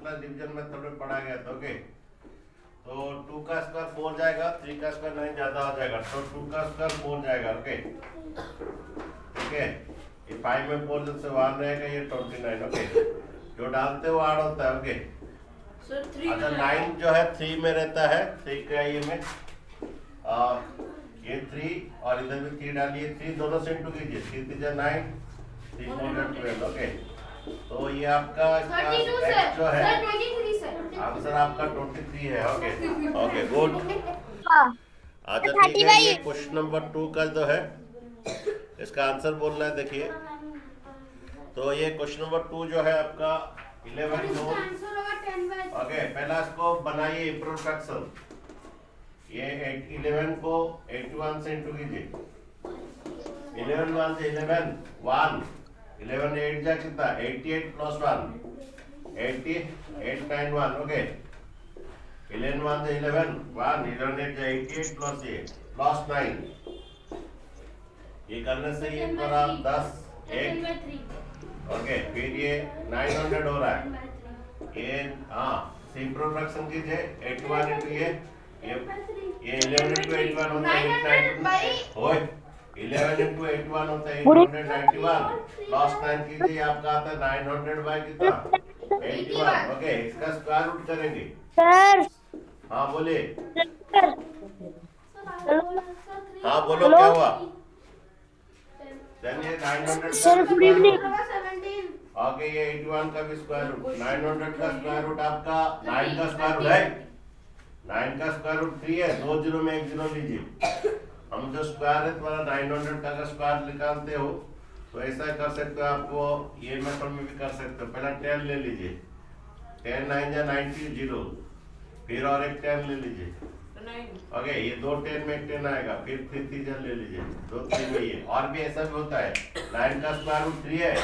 Plus division method में पढ़ा गया था। ओके, तो 2 का स्क्वायर 4 जाएगा, 3 का स्क्वायर नहीं ज्यादा हो जाएगा, तो 2 का स्क्वायर 4 जाएगा। ओके ठीक है, ये 5 में 4 जब से 1 रहेगा, ये 29। ओके, जो डालते हो ऐड होता है। ओके अच्छा, 9 जो है 3 में रहता है, 3 का ये में ये 3 और इधर भी 3 डालिए, 3 दोनों से इंटू कीजिए, 3 3 जा 9, 3 4 जा 12। ओके, तो ये आपका x जो है आंसर आपका 23 है। Okay okay good. अच्छा ठीक है, ये क्वेश्चन नंबर 2 का जो है इसका आंसर बोलना है। देखिए, तो ये क्वेश्चन नंबर 2 जो है आपका 11 नोट। ओके, पहला इसको बनाइए इंप्रूव फ्रैक्शन। ये 11 को 81 से इंटू कीजिए, 11 1 से 11 1, 11 8 जा कितना 88 प्लस 1 88 9 1। ओके, 11 1 से 11 1, 11 8 जा 88 प्लस ये प्लस 9, ये करने से ये पूरा 10 1। ओके, फिर ये 900 हो रहा है, ये हाँ सिंपल फ्रैक्शन कीजिए, 81 इंटू ये 11 इंटू 81 होता है 891, 11 इंटू 81 होता है 891 प्लस 9 कीजिए, आपका आता है 900 बाय कितना 81। ओके, इसका स्क्वायर रूट करेंगे। सर हाँ बोलिए। सर हाँ बोलो, क्या हुआ? ये 900 सर गुड इवनिंग। आगे ये 81 का भी स्क्वायर रूट, 900 का स्क्वायर रूट आपका 9 का स्क्वायर रूट है, 9 का स्क्वायर रूट 3 है, 2 जीरो में 1 जीरो लीजिए। हम जो स्क्वायर है तुम्हारा 900 का अगर स्क्वायर निकालते हो तो ऐसा कर सकते हो, आपको ये मेथड में भी कर सकते हो। पहला 10 ले लीजिए, 10 9 जा 90 जीरो, फिर और एक 10 ले लीजिए। ओके, ये 2 10 में 10 आएगा, फिर 3 3 ले लीजिए, 2 3 में ये। और भी ऐसा भी होता है, 9 का स्क्वायर रूट 3 है,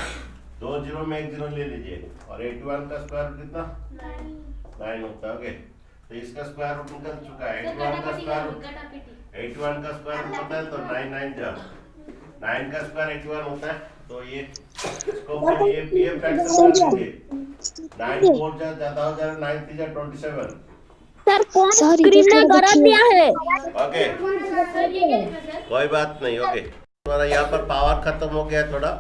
2 जीरो में 1 जीरो ले लीजिए, और 81 का स्क्वायर रूट कितना 9 होता है। ओके, तो इसका स्क्वायर रूट निकल चुका है, 81 का स्क्वायर रूट, 81 का स्क्वायर रूट पता है तो 9 9 जा 9 का स्क्वायर 81 होता है। तो ये इसको फिर ये फ्रैक्शन कर दीजिए, 9 4 जा ज्यादा हो जाएगा, 9 3 जा 27। सर कौन स्क्रीन में गलत दिया है? ओके कोई बात नहीं। ओके, तुम्हारा यहाँ पर पावर खत्म हो गया है थोड़ा।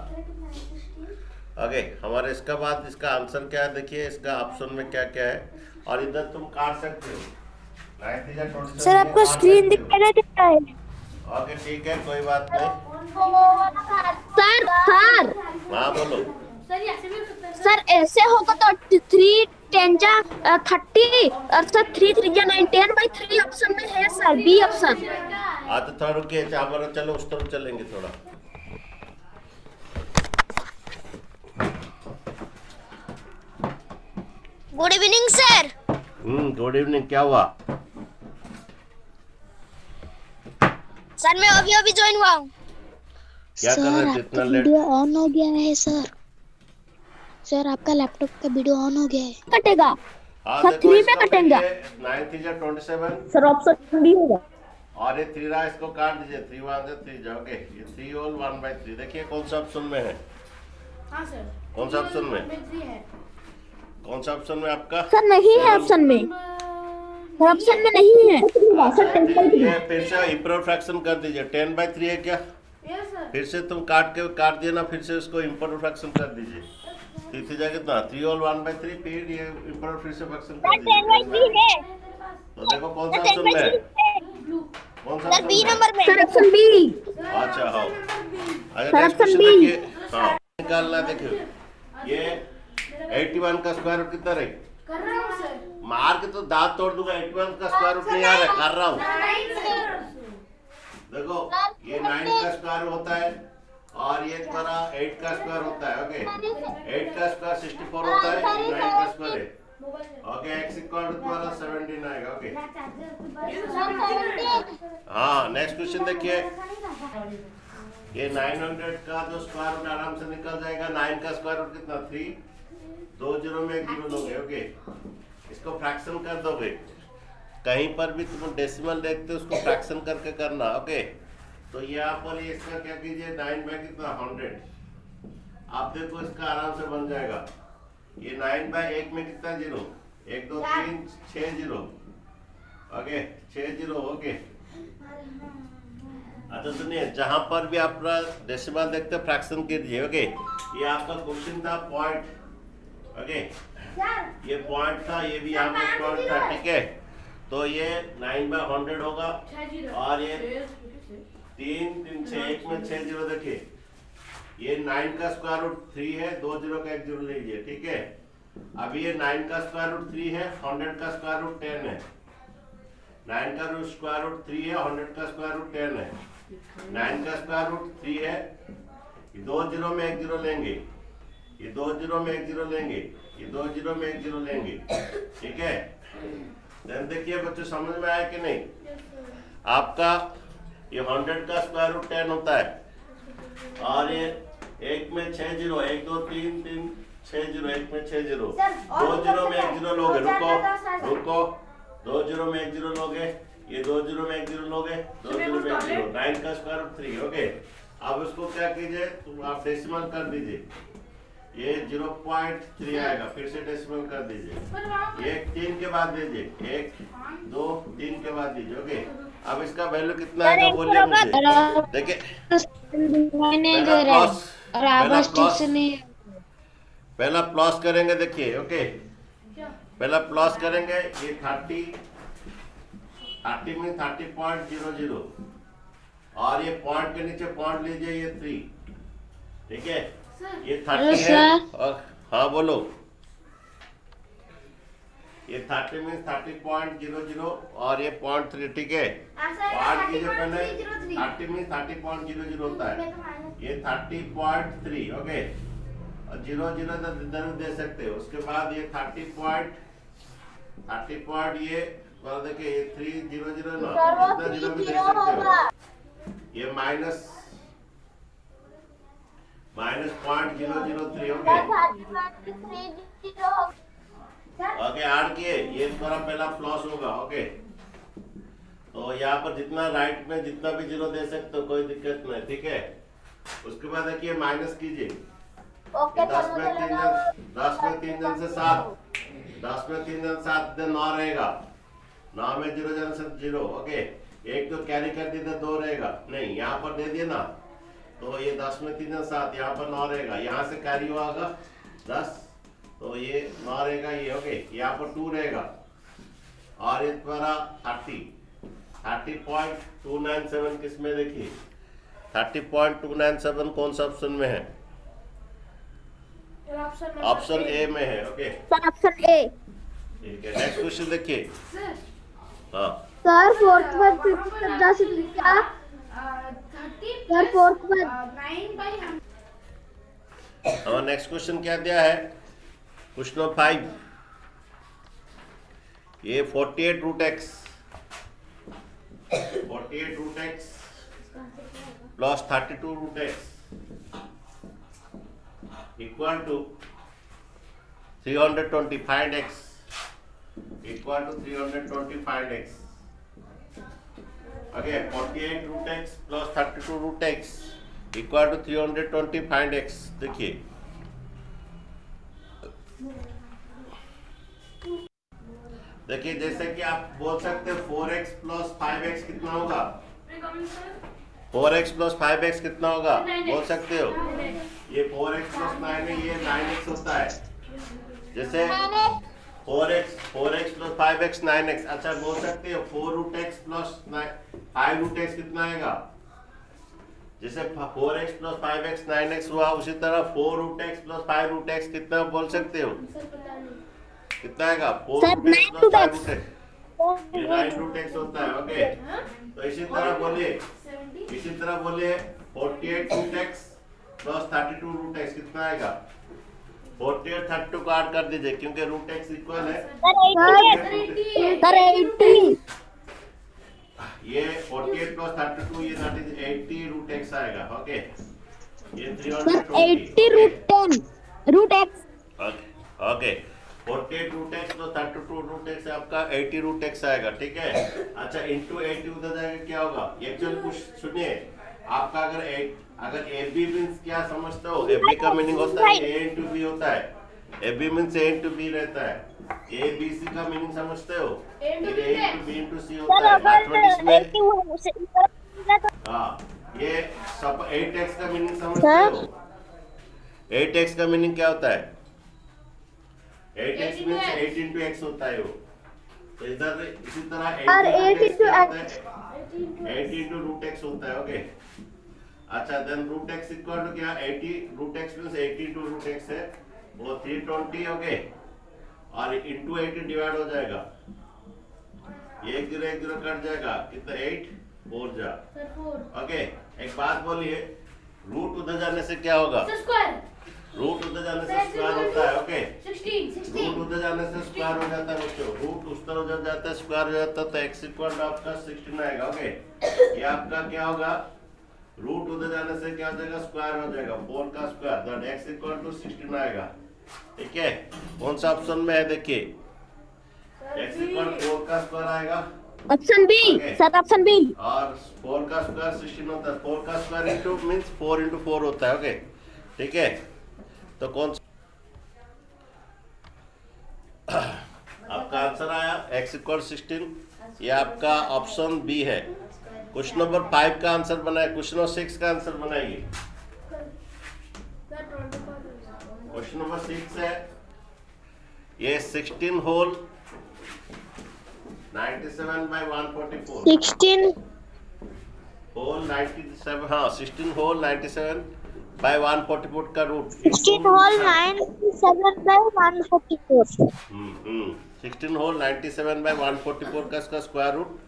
ओके, हमारे इसका बाद इसका आंसर क्या है, देखिए इसका ऑप्शन में क्या क्या है, और इधर तुम काट सकते हो। सर आपको स्क्रीन दिखाई देता है? ओके ठीक है, कोई बात नहीं। सर सर हाँ बोलो। सर ऐसे होगा तो 3 10 जा 30 और सर 3 3 जा 9 10 बाई 3 ऑप्शन में है सर, बी ऑप्शन। हाँ तो थोड़ा रुकिए, हमारा चलो उस तरफ चलेंगे थोड़ा। Good evening sir. Good evening, क्या हुआ? सर मैं अभी अभी ज्वाइन हुआ हूँ। क्या कर रहे थे इतना लेट? वीडियो ऑन हो गया है सर। सर आपका लैपटॉप का वीडियो ऑन हो गया है। कटेगा हाँ सर, देखो, 3 में इसका कटेगा 9 3 जा 27, सर, ऑप्शन बी होगा। और ये 3 रहा, इसको काट दीजिए, 3 1 से 3 जाओगे, ये 3 होल 1 बाई 3। देखिए कौन सा ऑप्शन में है? हाँ सर, कौन सा ऑप्शन में? कौन सा ऑप्शन में आपका? सर नहीं है ऑप्शन में, सर ऑप्शन में नहीं है। ये फिर से इम्प्रोव फ्रैक्शन कर दीजिए, 10 बाई 3 है क्या? फिर से तुम काट दिए ना, फिर से उसको इम्प्रोव फ्रैक्शन कर दीजिए, 3 3 जाके कितना 3 होल 1 बाई 3, फिर ये इम्प्रोव फिर से फ्रैक्शन कर दीजिए। तो देखो कौन सा ऑप्शन में है, कौन सा सर बी ऑप्शन में? नंबर में, सर ऑप्शन बी। अच्छा हाँ, अच्छा sir, next option question B. देखिए। हाँ निकालना, देखिए ये 81 का स्क्वायर रूट कितना रहे? मार के तो दांत तोड़ दूंगा, 81 का स्क्वायर रूट नहीं आ रहा है, कर रहा हूँ। देखो ये 9 का स्क्वायर होता है, और ये तुम्हारा 8 का स्क्वायर होता है। ओके, 8 का स्क्वायर 64 होता है, 9 का स्क्वायर है। ओके, x इक्वल टू तुम्हारा 17 आएगा। ओके हाँ, नेक्स्ट क्वेश्चन देखिए, ये 900 का जो स्क्वायर रूट आराम से निकल जाएगा, 9 का स्क्वायर रूट कितना 3, 2 जीरो में 1 जीरो लोगे। ओके, इसको फ्रैक्शन कर दोगे, कहीं पर भी तुम डेसिमल देखते हो उसको फ्रैक्शन करके करना। ओके, तो यहाँ पर ये इसका क्या कीजिए, 9 बाई कितना 100, आप देखो इसका आराम से बन जाएगा। ये 9/1 में कितना zero? 1 2 3 6 zero. Okay 6 zero. Okay अच्छा सुनिए, जहां पर भी आप डेसिमल देखते हैं फ्रैक्शन कीजिए। ओके ये आपका क्वेश्चन था पॉइंट। ओके ये पॉइंट था, ये भी यहाँ पे पॉइंट था। ठीक है तो ये 9/100 होगा और ये 3 3 6 1 में 6 जीरो। देखिए ये 9 का स्क्वायर रूट 3 है, 2 जीरो का 1 जीरो लीजिए। ठीक है अभी ये 9 का स्क्वायर रूट 3 है, 100 का स्क्वायर रूट 10 है। 9 का स्क्वायर रूट 3 है, 100 का स्क्वायर रूट 10 है। 9 का स्क्वायर रूट 3 है, ये 2 जीरो में 1 जीरो लेंगे, ये 2 जीरो में 1 जीरो लेंगे, ये 2 जीरो में 1 जीरो लेंगे। ठीक है ध्यान देखिए बच्चों, समझ में आया कि नहीं? आपका ये 100 का स्क्वायर रूट 10 होता है और ये 1 में 6 जीरो, 1 2 3 3 6 जीरो, 1 में 6 जीरो। 2 जीरो में 1 जीरो लोगे, रुको रुको, 2 जीरो में 1 जीरो लोगे, ये 2 जीरो में 1 जीरो लोगे, 2 जीरो में 1 जीरो। 9 का स्क्वायर रूट 3। ओके अब इसको क्या कीजिए, तुम आप डेसिमल कर दीजिए, ये 0.3 आएगा। फिर से डेसिमल कर दीजिए, 1 3 के बाद दीजिए, 1 2 3 के बाद दीजिए। ओके अब इसका वैल्यू कितना आएगा बोलिए मुझे। देखिए पहला प्लस करेंगे। देखिए ओके पहला प्लस करेंगे, ये 30 में 30.00 और ये पॉइंट के नीचे पॉइंट लीजिए, ये 3। ठीक है ये 30 है और हाँ बोलो, ये 30 में 30.00 और ये 0.3। ठीक है पॉइंट कीजिए पहले, 30 में 30.00 होता है, ये 30.3। ओके और 0 0 इधर दे सकते हो। उसके बाद ये 30 पॉइंट ये देखिए ये 3 0 0 ना, इतना जीरो भी दे सकते हो। ये माइनस 0.003। ओके ऐड किए, ये थोड़ा पहला प्लस होगा। ओके तो यहाँ पर जितना राइट में जितना भी जीरो दे सकते हो, कोई दिक्कत नहीं। ठीक है उसके बाद देखिए माइनस कीजिए, 10 में 3 जन से 7, 10 में 3 जन 7 9 रहेगा, 9 में 0 जन से 0। ओके एक तो कैरी कर दी तो 2 रहेगा, नहीं यहाँ पर दे दिए ना, तो ये 10 में 3 जन 7, यहाँ पर 9 रहेगा, यहाँ से कैरी हुआ होगा 10, तो ये 9 रहेगा ये। ओके यहाँ पर 2 रहेगा और ये तुम्हारा 30.297 किस में? देखिए 30.297 कौन सा ऑप्शन में है? ऑप्शन ए में है। Okay option A. ठीक है नेक्स्ट क्वेश्चन देखिए। हाँ सर फोर्थ में 10 क्या? सर फोर्थ में 9/100। हमारा नेक्स्ट क्वेश्चन क्या दिया है? क्वेश्चन नंबर 5, ये 48 root x plus 32 root x equal to 320। Find x equal to 320। Find x. Okay 48 root x plus 32 root x equal to 320। Find x. देखिए जैसे कि आप बोल सकते हैं 4x प्लस 5x कितना होगा? 4x प्लस 5x कितना होगा बोल सकते हो? ये 4x प्लस 9 है, ये 9x होता है। जैसे 4x प्लस 5x 9x। अच्छा बोल सकते हो 4 root x plus 5 root x कितना आएगा? जैसे 4x प्लस 5x 9x हुआ, उसी तरह 4 root x plus 5 root x कितना बोल सकते हो? कितना आएगा? 4 root x plus 5 root x, ये 9 रूट एक्स होता है। ओके तो इसी तरह बोलिए 48 root x plus 32 root x कितना आएगा? 48 32 को ऐड कर दीजिए क्योंकि रूट एक्स इक्वल है सर 80। ये 48 प्लस 32 ये 80 रूट एक्स आएगा। ओके ये sir 80 root x. Okay 48 root x plus 32 root x आपका 80 रूट एक्स आएगा। ठीक है अच्छा इंटू 80 उधर जाएगा क्या होगा? एक्चुअली कुछ सुनिए, आपका अगर ए बी मीन्स क्या समझते हो? ए बी का मीनिंग होता है ए इंटू बी होता है। A B means A into B रहता है। ए बी सी का मीनिंग समझते हो? A into B into C sir होता है। अगर मैथमेटिक्स में 81 हाँ, ये सब 8x का मीनिंग समझते हो? 8x का मीनिंग क्या होता है? 8x मीन्स 8 इंटू x होता है वो। तो इधर इसी तरह 8 into x 8 into root x होता है। ओके, अच्छा then root x equal to क्या? 80 root x means 80 into root x है वो 320। ओके, और इंटू 80 डिवाइड हो जाएगा, ये एक जीरो कट जाएगा, कितना 8 4 जा। ओके, एक बात बोलिए, रूट उधर जाने से क्या होगा? रूट उधर जाने से स्क्वायर होता है। ओके, रूट उधर जाने से स्क्वायर हो जाता है बच्चों, रूट उस तरह उधर जाता है स्क्वायर हो जाता है, तो x इक्वल टू आपका 16 आएगा। ओके, ये आपका क्या होगा? रूट उधर जाने से क्या हो जाएगा? स्क्वायर हो जाएगा, 4 का square, that x equal to 16 आएगा। ठीक है, कौन सा ऑप्शन में है देखिए? x इक्वल 4 का स्क्वायर आएगा, option B sir, option B. और 4 का स्क्वायर 16 होता है, 4 का स्क्वायर इंटू मीन्स 4 इंटू 4 होता है। ओके, ठीक है, तो कौन आपका आंसर आया x इक्वल 16, ये आपका ऑप्शन बी है। क्वेश्चन नंबर 5 का आंसर बनाए, क्वेश्चन नंबर 6 का आंसर बनाइए। क्वेश्चन नंबर 6 है, ये 16 होल 97 बाय 144 16 होल 97, हाँ 16 होल 97 बाय 144 का root 16 whole 97 by 144 16 whole 97 by 144 का इसका स्क्वायर रूट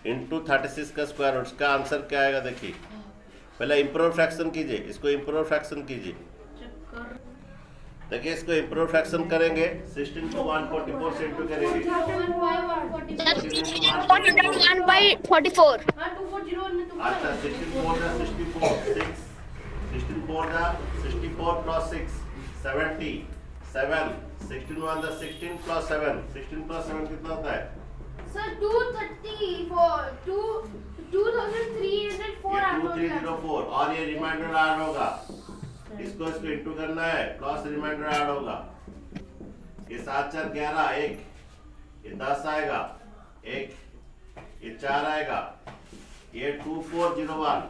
इंटू 36 का स्क्वायर रूट। इसका आंसर क्या आएगा देखिए, पहले इम्प्रोव फ्रैक्शन कीजिए, इसको इम्प्रोव फ्रैक्शन कीजिए। देखिए इसको इम्प्रोव फ्रैक्शन करेंगे, 16 को 144 से इंटू करेंगे, 1/44। अच्छा 64 जा 64 6 16 जा 64 प्लस 6 70 7 16 1 जा 16 प्लस 7 16 प्लस 7 कितना होता है? सर 234 2304 2304, और ये रिमाइंडर ऐड होगा, इसको इंटू करना है, प्लस रिमाइंडर ऐड होगा, ये 7 4 11 1, ये 10 आएगा 1, ये 4 आएगा, ये 2401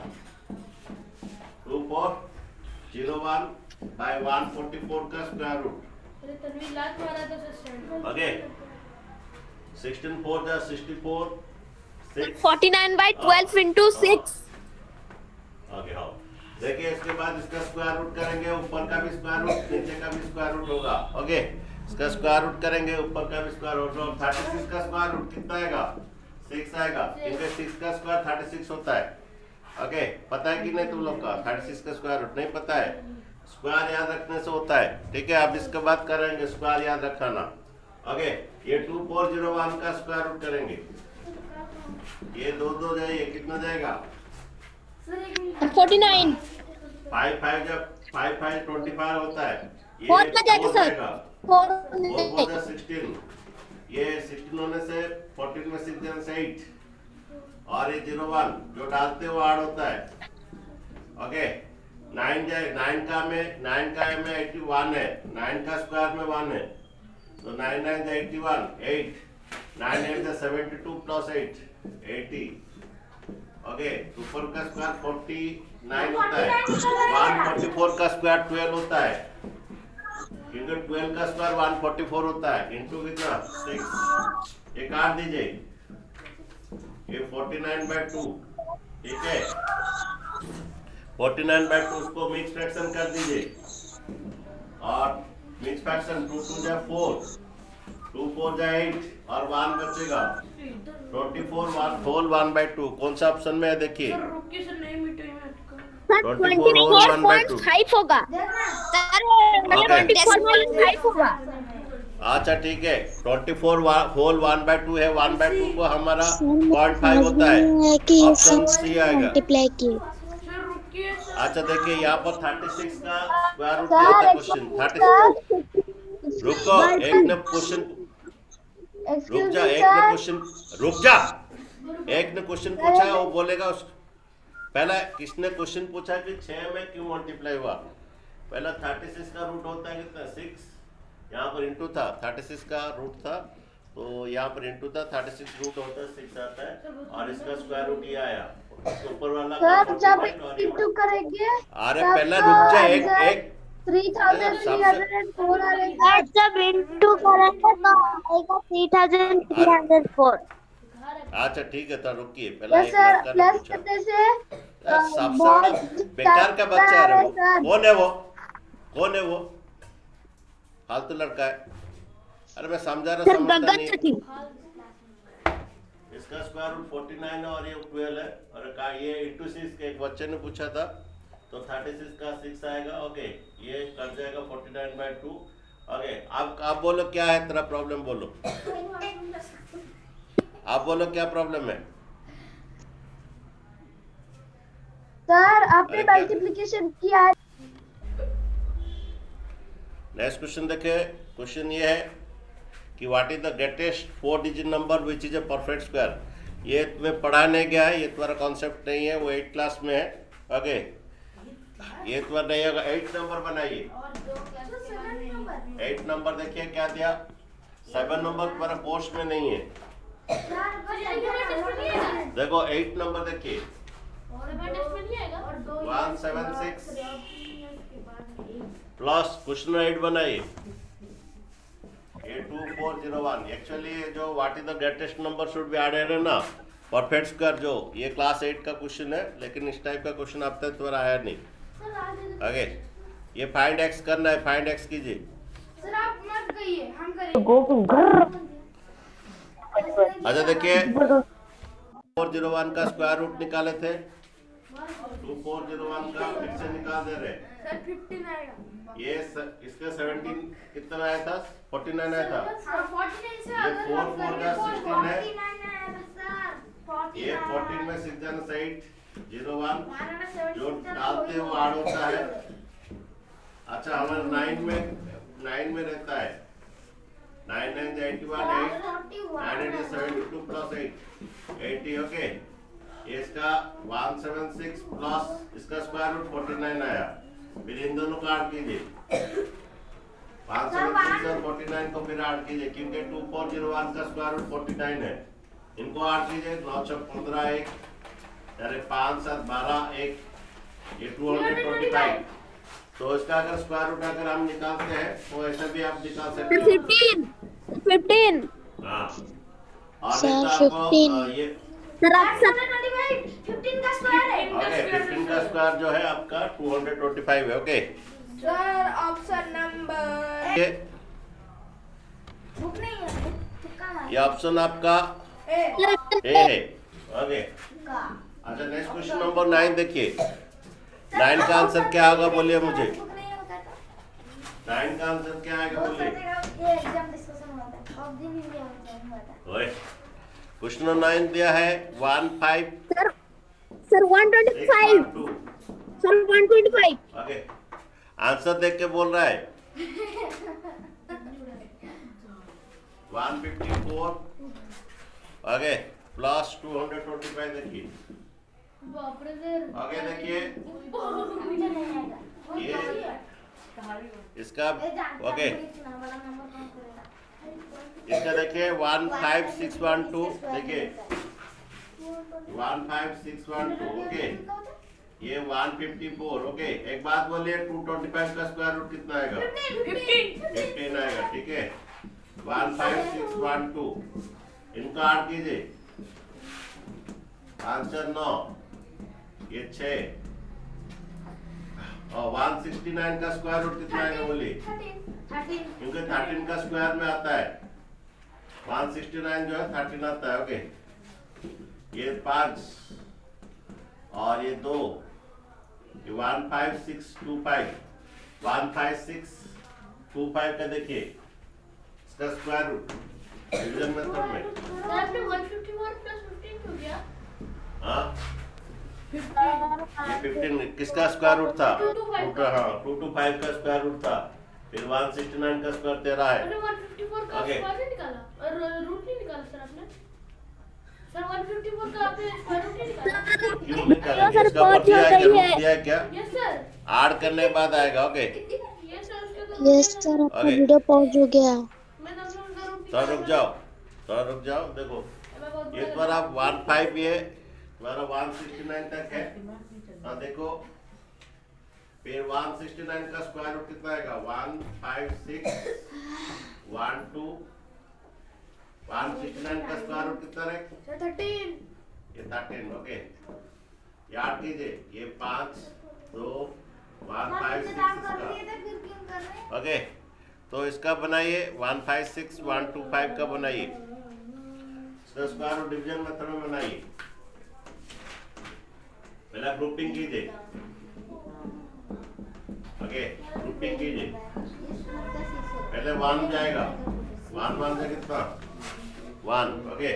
बाय 144 का स्क्वायर रूट। अरे तन्वी लात मारा था सर। ओके, 16 4 जा 64 6 49/12 into 6। ओके, हाँ देखिए इसके बाद इसका स्क्वायर रूट करेंगे, ऊपर का भी स्क्वायर रूट नीचे का भी स्क्वायर रूट होगा। ओके, इसका स्क्वायर रूट करेंगे, ऊपर का भी स्क्वायर रूट, और 36 का स्क्वायर रूट कितना आएगा? 6 आएगा, क्योंकि 6 का स्क्वायर 36 होता है। ओके, पता है कि नहीं तुम लोग का 36 का स्क्वायर रूट? नहीं पता है, स्क्वायर याद रखने से होता है। ठीक है, अब इसके बाद करेंगे स्क्वायर याद रखना। ओके, ये 2401 का स्क्वायर रूट करेंगे, ये 2 2 जाइए, कितना जाएगा? 49 5 5 जब 5 5 25 होता है, ये 4 में जाएगा सर, 4 4 4 16, ये 16 होने से 14 में 6 जन से 8, और ये 01 जो डालते हो ऐड होता है। ओके, 9 जाए 9 का में 81 है, 9 का स्क्वायर में 1 है, तो 9 9 जा 81 8 9 8 जा 72 प्लस 8 80। ओके, ऊपर का स्क्वायर 49 होता है, 144 का स्क्वायर 12 होता है, क्योंकि 12 का स्क्वायर 144 होता है, इंटू कितना 6, ये काट दीजिए, ये 49/2। ठीक है, 49/2 उसको मिक्स फ्रैक्शन कर दीजिए, और मिक्स फ्रैक्शन 2 2 जा 4 2 4 जा 8, और 1 बचेगा 24 1 होल 1/2। कौन सा ऑप्शन में है देखिए? सर रुकिए सर, नहीं मिटे मैं अटका। सर 24.5 होगा सर, 24.5 होगा। अच्छा ठीक है, 24 होल 1/2 है, 1/2 को हमारा 0.5 होता है, कि ऑप्शन सी आएगा। मल्टीप्लाई किए। सर रुकिए सर। अच्छा देखिए यहाँ पर 36 का स्क्वायर रूट दिया था क्वेश्चन 36। रुको, एक ने क्वेश्चन रुक जा, एक ने क्वेश्चन रुक जा, एक ने क्वेश्चन पूछा, वो बोलेगा उस पहला किसने क्वेश्चन पूछा कि 6 में क्यों मल्टीप्लाई हुआ? पहला 36 का रूट होता है कितना 6, यहाँ पर इंटू था 36 का रूट था, तो यहाँ पर इंटू था 36 रूट होता है 6 आता है और इसका स्क्वायर रूट ये आया, ऊपर वाला सर का जब 45 और ये इंटू करेंगे अरे तब पहले तो रुक जा, एक आंसर एक 3304 आएगा। जब इंटू करेंगे तो आएगा 3304। अच्छा ठीक है, तो रुकिए पहला यस एक सर, लड़का ने प्लस पूछा। करने से यार, सबसे बहुत बड़ा बेकार का बच्चा है रे वो। सर। कौन है वो? कौन है वो? फालतू लड़का है। अरे मैं समझा रहा, सर समझता गगन नहीं। चटी। इसका स्क्वायर रूट 49 है और ये 12 है और का ये इंटू 6 के एक बच्चे ने पूछा था, तो 36 का 6 आएगा। ओके, ये कर जाएगा 49/2। ओके, आप बोलो क्या है तेरा प्रॉब्लम, बोलो आप बोलो क्या प्रॉब्लम है। सर आपने अरे क्या- मल्टीप्लिकेशन किया है। नेक्स्ट क्वेश्चन देखे। क्वेश्चन ये है कि what is the greatest 4 digit number which is a perfect square. ये तुम्हें पढ़ाने गया है, ये तुम्हारा कॉन्सेप्ट नहीं है, वो 8 क्लास में है। ओके, ये तुम्हारा नहीं होगा। 8 नंबर बनाइए। 8 नंबर देखिए क्या दिया। 7 नंबर तुम्हारा पोस्ट में नहीं है। देखो 8 नंबर देखिए 176 प्लस क्वेश्चन 8 बनाइए। ये 2401 एक्चुअली जो what is the greatest number should be added है ना, परफेक्ट स्क्वायर, जो ये क्लास 8 का क्वेश्चन है, लेकिन इस टाइप का क्वेश्चन अब तक तुम्हारा आया नहीं। आगे ये फाइंड एक्स करना है, फाइंड एक्स कीजिए। सर आप मत कहिए, हम करेंगे। अच्छा देखिए 401 का स्क्वायर रूट निकाले थे, 2401 का फिर से निकाल दे रहे। सर 15 आएगा। ये इसका 17 कितना आया था, 49 आया था। हाँ 49 से ये अगर 4 हम 4 करेंगे का तो 16 है। 49 आएगा सर। ये 14 में 6 जन 801 जो 17 डालते हो आड़ होता है। अच्छा हमारे 9 में रहता है 9 9 81 8 9 8 72 प्लस 8 80। ओके, ये इसका 176 प्लस इसका स्क्वायर रूट 49 आया। फिर इन दोनों को ऐड कीजिए, 176 और 49 को फिर ऐड कीजिए, क्योंकि 2401 का स्क्वायर रूट 49 है। इनको ऐड कीजिए, 9 6 15 1 अरे 5 7 12 1, ये 225। तो इसका अगर स्क्वायर रूट अगर हम निकालते हैं तो ऐसा भी आप निकाल सकते हैं। 15 हाँ, और सर, नहीं तो आपको 15 ये सर आप 15 का स्क्वायर है। ओके 15 का स्क्वायर जो है आपका 225 है। ओके, सर ऑप्शन नंबर ये बुक नहीं है, बुक कहाँ है? ये ऑप्शन आपका ए ए है। ओके, अच्छा नेक्स्ट क्वेश्चन नंबर 9 देखिए। 9 का आंसर क्या होगा बोलिए मुझे। 9 का आंसर क्या आएगा बोलिए। ओए, क्वेश्चन नंबर 9 दिया है 15 सर 125 सर 125। ओके, आंसर देख के बोल रहा है 154। ओके, प्लस 225 देखिए। बाप रे सर। आगे देखिए ये इसका। ओके, इसका देखिए 15612 देखिए 15612। ओके, ये 154। ओके, एक बात बोलिए 225 का स्क्वायर रूट कितना आएगा? 15 आएगा। ठीक है, 15612 इनको ऐड कीजिए, आंसर 9, ये 6 और 169 का स्क्वायर रूट कितना आएगा बोलिए, 13 क्योंकि 13 का स्क्वायर में आता है 169 जो है 13 आता है। ओके, ये 5 और ये 2, ये 15625 15625 का देखिए इसका स्क्वायर रूट डिवीजन मेथड में। सर आपने 154 प्लस 15 हो गया। हाँ, 15 ये 15 किसका स्क्वायर रूट था? 225 हाँ 225 का स्क्वायर रूट था। फिर 169 का स्क्वायर 13 है। आपने 154 का Okay. स्क्वायर नहीं निकाला और रूट नहीं निकाला सर आपने। सर 154 का आपने स्क्वायर रूट नहीं निकाला। क्यों निकाला? सर, इसका ऊपर बहुत दिया है क्या? हो गई रूट है। दिया है क्या? Yes sir. ऐड करने के बाद आएगा। ओके, यस सर, उसके यस सर आपका Okay. वीडियो पॉज हो गया। मैं तो अपना रूट थोड़ा रुक जाओ देखो एक बार आप 15 ये तुम्हारा 169 तक है। हाँ देखो फिर 169 का स्क्वायर रूट कितना आएगा 156 12 169 का स्क्वायर रूट कितना है सर 13 ये 13 ओके याद कीजिए ये 5 2 156 इसका ओके तो इसका बनाइए 156 125 का बनाइए इसका स्क्वायर रूट डिवीजन मेथड में बनाइए पहले ग्रुपिंग कीजिए ओके ग्रुपिंग कीजिए पहले 1 जाएगा 1 1 से कितना 1 ओके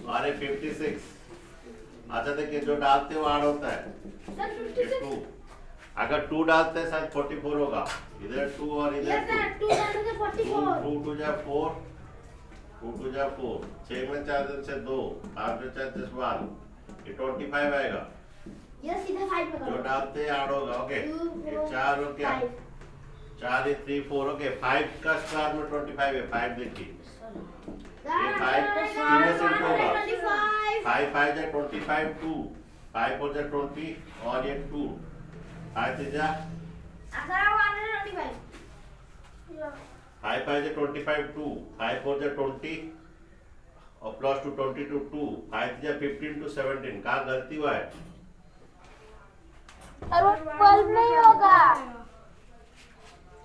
और ये 56 अच्छा देखिए जो डालते हो ऐड होता है सर ये 2 अगर 2 डालते हैं शायद 44 होगा इधर 2 और इधर 2 2 डालने से 44 2 2 जा 4 2 2 जा 4 6 में 4 दिन से 2 8 में 4 10 1 ये 25 आएगा ये सीधे 5 में जो डालते हैं ऐड होगा ओके ये 4 हो गया 4 ये 3 4 ओके 5 का स्क्वायर में 25 है 5 देखिए ये 5 तीनों से होगा 5 5 जा 25 2 5 4 जा 20 और ये 2 5 3 जा 5 5 जा 25 2 5 4 जा 20 और प्लस 2 22 2 5 जा 15 to 17 कहाँ गलती हुआ है और वो 12 नहीं होगा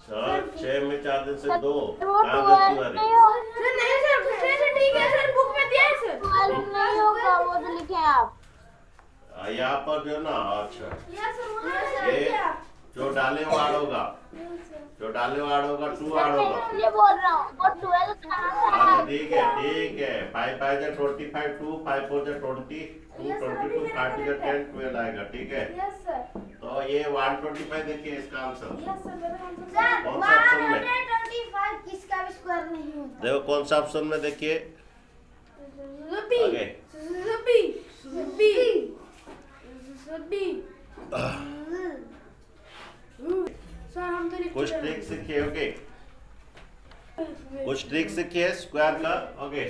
सर 6 में 4 दिन से 2 वो कहाँ 12 गलती हुआ नहीं है होगा सर नहीं सर ठीक है सर बुक में दिया है सर 12 नहीं होगा वो तो लिखे हैं आप यहाँ पर जो ना अच्छा यस सर वहां ये जो डाले वो ऐड होगा जो डाले वो ऐड होगा 2 ऐड होगा ये बोल रहा हूँ वो 12 कहाँ से हाँ आया? तो ठीक है 5 5 जा 25 2 5 4 जा 20 2 22 5 जा 10 12 आएगा ठीक है यस सर तो ये 125 देखिए इसका आंसर यस सर मेरा आंसर कौन सा ऑप्शन में 125 किसका भी स्क्वायर नहीं होता देखो कौन सा ऑप्शन में देखिए रबी ओके रबी रबी रबी सर हम तो कुछ ट्रिक सीखिए ओके कुछ ट्रिक सीखिए स्क्वायर का ओके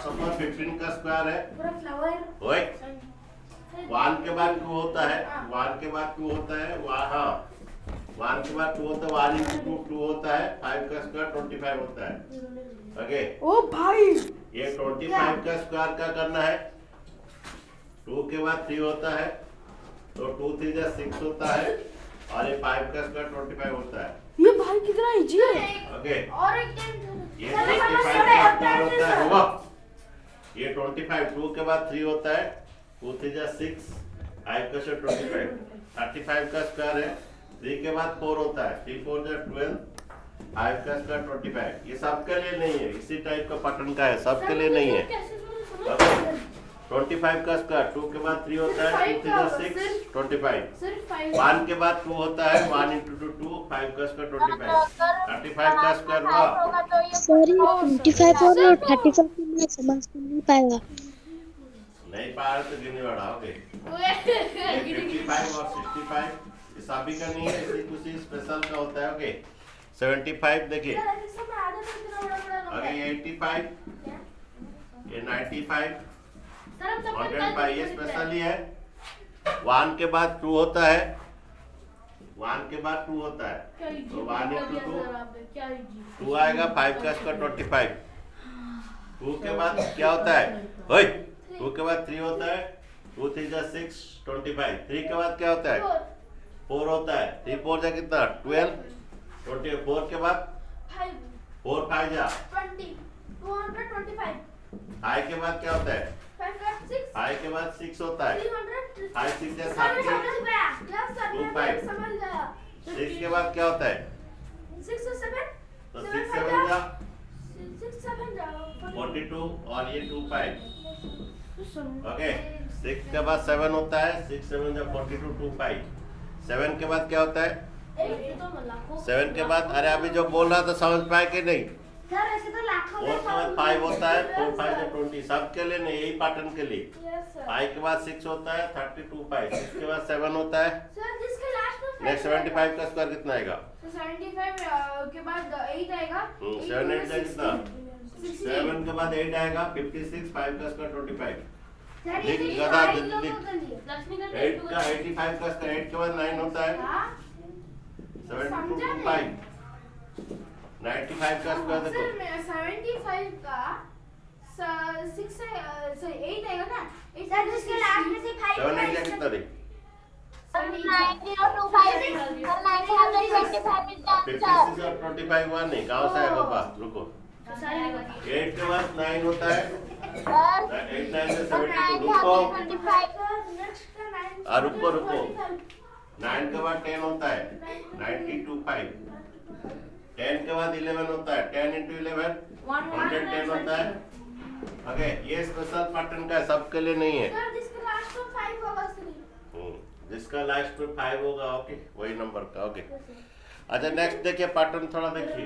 सपोज 15 का स्क्वायर है पूरा फ्लावर ओए 1 के बाद 2 होता है 1 के बाद 2 होता है हाँ 1 के बाद 2 होता है 1 into 2 होता है 5 का स्क्वायर 25 होता है ओके ओ भाई ये 25 का स्क्वायर क्या करना है 2 के बाद 3 होता है तो 2 3 जा 6 होता है और ये 5 का स्क्वायर 25 होता है ये भाई कितना इजी है ओके और एक ये 25 का स्क्वायर होता है होगा ये 25 2 के बाद 3 होता है 2 3 जा 6 5 का स्क्वायर 25 35 का स्क्वायर है 3 के बाद 4 होता है 3 4 जा 12 5 का स्क्वायर 25 ये सबके लिए नहीं है इसी टाइप का पैटर्न का है सबके लिए नहीं है 25 का स्क्वायर 2 के बाद 3 होता है 2 3 जा 6 25 सिर्फ 1 के बाद 2 होता है 1 into 2 5 का स्क्वायर 25 35 का स्क्वायर हुआ होगा तो ये सर ये 25 और 35 को मैं समझ नहीं पाएगा। नहीं पा रहे तो गिनने बढ़ाओगे ये 55 और 65 ये सभी का नहीं है इसी कुछ स्पेशल का होता है ओके 75 देखिए आगे ये 85 ये 95 105 ये स्पेशल ही है 1 के बाद 2 होता है 1 के बाद 2 होता है तो 1 into 2 2 आएगा 5 का स्क्वायर 25 2 के बाद क्या होता है ओए 2 के बाद 3 होता है 2 3 जा 6 25 3 के बाद क्या होता है 4 होता है 3 4 जा कितना 12 24 के बाद 4 5 जा 5 के बाद क्या होता है 5 के बाद 6 होता है 5 6 जा 30 6 के बाद क्या होता है तो 6 7 जा 42 और ये 25 ओके 6 के बाद 7 होता है 6 7 जा 42 25 7 के बाद क्या होता है 7 के बाद अरे अभी जो बोल रहा था समझ पाए कि नहीं 4 के बाद 5 होता है 4 5 जा 20 सबके लिए नहीं यही पैटर्न के लिए 5 के बाद 6 होता है 32 5 6 के बाद 7 होता है सर जिसके लास्ट में नेक्स्ट 75 का स्क्वायर कितना आएगा? तो 75 के बाद 8 आएगा। 7 8 का कितना? 7 के बाद 8 आएगा, 56, 5 का स्क्वायर 25। लिख गधा जल्दी। 8 का 85 का स्क्वायर 8 के बाद 9 होता है, 72 to 5। 95 का स्क्वायर देखो, सर मैं 75 का 6 सॉरी 8 आएगा ना। सर उसके लास्ट में से 5 7 8 का कितना रे? 90 और 25 और 90 और 25 is the answer. 56 और 25 1 नहीं, कहाँ से आएगा बात? रुको, 8 के बाद 9 होता है, Sir, 8 9 से और 72। 90 रुको, और 25. नेक्स्ट का 9 रुको रुको, 9 के बाद 10 होता है, 90 to 5। 10 के बाद 11 होता है, 10 into 11 110 होता है। ओके, ये स्पेशल पैटर्न का है, सबके लिए नहीं है। सर जिसका लास्ट में 5 होगा सर। जिसका लास्ट में 5 होगा, ओके, वही नंबर का। ओके, अच्छा नेक्स्ट देखिए पैटर्न, थोड़ा देखिए।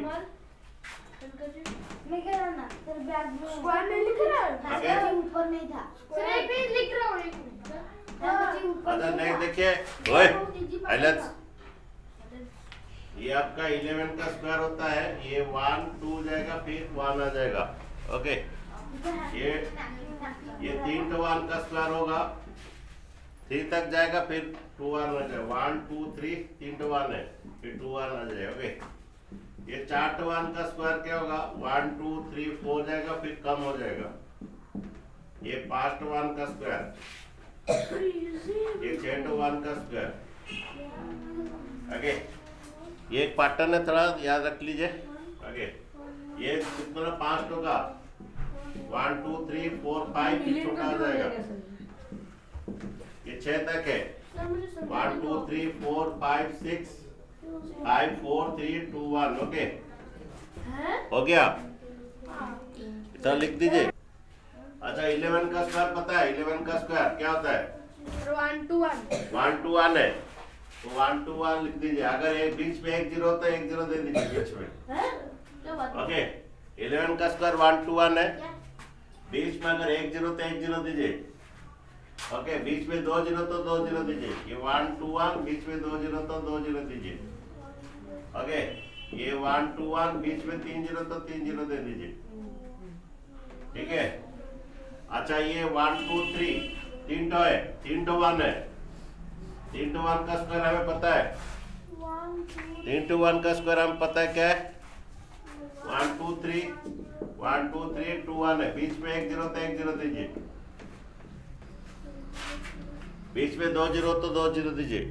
मैं कह रहा हूं ना सर बैग में स्क्वायर में लिख रहा है। हाँ, सर ऊपर नहीं था सर एक पेज लिख रहा हूँ, एक मिनट। सर ऊपर अच्छा नहीं नेक्स्ट था। देखिए, ओए आइलेट्स, ये आपका 11 का स्क्वायर होता है, ये 1 2 जाएगा, फिर 1 आ जाएगा। ओके, ये 3 to 1 का स्क्वायर होगा, 3 तक जाएगा, फिर 2 1 आ जाएगा। 1 2 3 3 to 1 है, फिर 2 1 आ जाएगा। ओके, ये 4 to 1 का स्क्वायर क्या होगा? 1 2 3 4 जाएगा, फिर कम हो जाएगा। ये 5 to 1 का स्क्वायर, ये 6 to 1 का स्क्वायर। ओके, ये एक पैटर्न है, थोड़ा याद रख लीजिए। ओके, ये कितना 5 to का 1 2 3 4 5 फिर छोटा आ जाएगा। ये 6 तक है, 1 2 3 4 5 6 5 4 3 2 1। ओके, हो गया? इतना लिख दीजिए। अच्छा 11 का स्क्वायर पता है? 11 का स्क्वायर क्या होता है? 1 to 1 1 to 1 है, तो 1 to 1 लिख दीजिए। अगर एक बीच में 1 0 होता है, 1 0 दे दीजिए बीच में। क्या बात है? ओके, 11 का स्क्वायर 1 to 1 है, बीच में अगर 1 0 तो 1 0 दीजिए। ओके, बीच में 2 0 तो 2 0 दीजिए। ये 1 to 1, बीच में 2 0 तो 2 0 दीजिए। ओके, ये 1 to 1, बीच में 3 0 तो 3 0 दे दीजिए। ठीक है? अच्छा ये 1 2 3 3 to है, 3 to 1 है। 3 to 1 का स्क्वायर हमें पता है, 3 to 1 का स्क्वायर हमें पता है क्या है? 1 2 3 1 2 3 2 1 है, बीच में 1 0 तो 1 0 दीजिए, बीच में 2 0 तो 2 0 दीजिए।